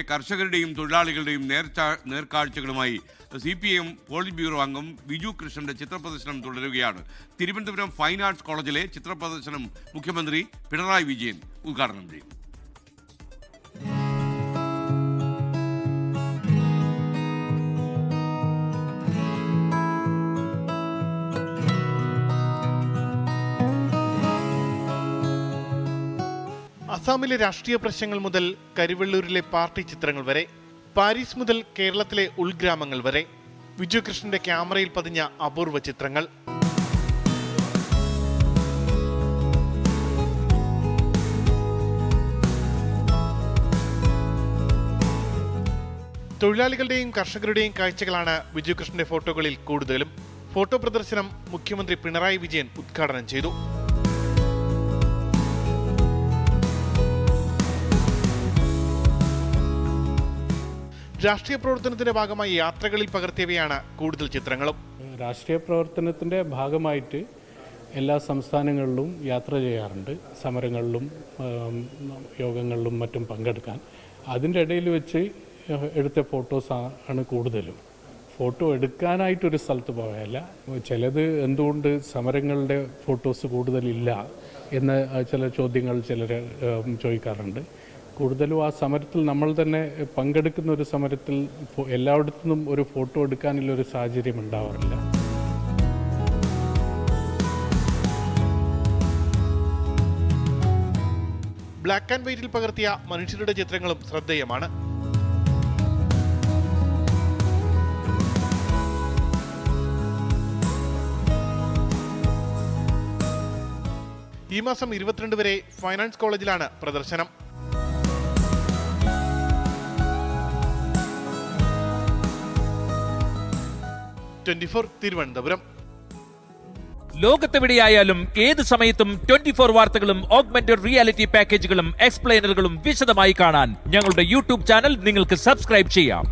കർഷകരുടെയും തൊഴിലാളികളുടെയും നേർക്കാഴ്ചകളുമായി CPM polit bureau അംഗം ബിജു കൃഷ്ണന്റെ ചിത്രപ്രദർശനം തുടരുകയാണ്. തിരുവനന്തപുരം ഫൈൻ ആർട്സ് കോളേജിലെ ചിത്രപ്രദർശനം മുഖ്യമന്ത്രി പിണറായി വിജയൻ ഉദ്ഘാടനം ചെയ്തു. അസാമിലെ രാഷ്ട്രീയ പ്രശ്നങ്ങൾ മുതൽ കരിവെള്ളൂരിലെ പാർട്ടി ചിത്രങ്ങൾ വരെ, പാരീസ് മുതൽ കേരളത്തിലെ ഉൾഗ്രാമങ്ങൾ വരെ ബിജു കൃഷ്ണന്റെ ക്യാമറയിൽ പതിഞ്ഞ അപൂർവ ചിത്രങ്ങൾ. തൊഴിലാളികളുടെയും കർഷകരുടെയും കാഴ്ചകളാണ് ബിജു കൃഷ്ണന്റെ ഫോട്ടോകളിൽ കൂടുതലും. ഫോട്ടോ പ്രദർശനം മുഖ്യമന്ത്രി പിണറായി വിജയൻ ഉദ്ഘാടനം ചെയ്തു. രാഷ്ട്രീയ പ്രവർത്തനത്തിന്റെ ഭാഗമായി യാത്രകളിൽ പകർത്തിയവയാണ് കൂടുതൽ ചിത്രങ്ങളും. രാഷ്ട്രീയ പ്രവർത്തനത്തിന്റെ ഭാഗമായിട്ട് എല്ലാ സംസ്ഥാനങ്ങളിലും യാത്ര ചെയ്യാറുണ്ട്, സമരങ്ങളിലും യോഗങ്ങളിലും മറ്റും പങ്കെടുക്കാൻ. അതിൻ്റെ ഇടയിൽ വെച്ച് എടുത്ത ഫോട്ടോസ് ആണ് കൂടുതലും. ഫോട്ടോ എടുക്കാനായിട്ടൊരു സ്ഥലത്ത് പോയല്ല. ചിലത് എന്തുകൊണ്ട് സമരങ്ങളുടെ ഫോട്ടോസ് കൂടുതലില്ല എന്ന ചില ചോദ്യങ്ങൾ ചിലർ ചോദിക്കാറുണ്ട്. കൂടുതലും ആ സമരത്തിൽ നമ്മൾ തന്നെ പങ്കെടുക്കുന്ന ഒരു സമരത്തിൽ എല്ലായിടത്തുനിന്നും ഒരു ഫോട്ടോ എടുക്കാനുള്ളൊരു സാഹചര്യം ഉണ്ടാവാറില്ല. ബ്ലാക്ക് ആൻഡ് വൈറ്റിൽ പകർത്തിയ മനുഷ്യരുടെ ചിത്രങ്ങളും ശ്രദ്ധേയമാണ്. ഈ മാസം 22 വരെ ഫൈൻ ആർട്സ് കോളേജിലാണ് പ്രദർശനം. തിരുവനന്തപുരം. ലോകത്തെവിടെയായാലും ഏത് സമയത്തും 24 വാർത്തകളും ഓഗ്മെന്റഡ് റിയാലിറ്റി പാക്കേജുകളും എക്സ്പ്ലെയിനറുകളും വിശദമായി കാണാൻ ഞങ്ങളുടെ യൂട്യൂബ് ചാനൽ നിങ്ങൾക്ക് സബ്സ്ക്രൈബ് ചെയ്യാം.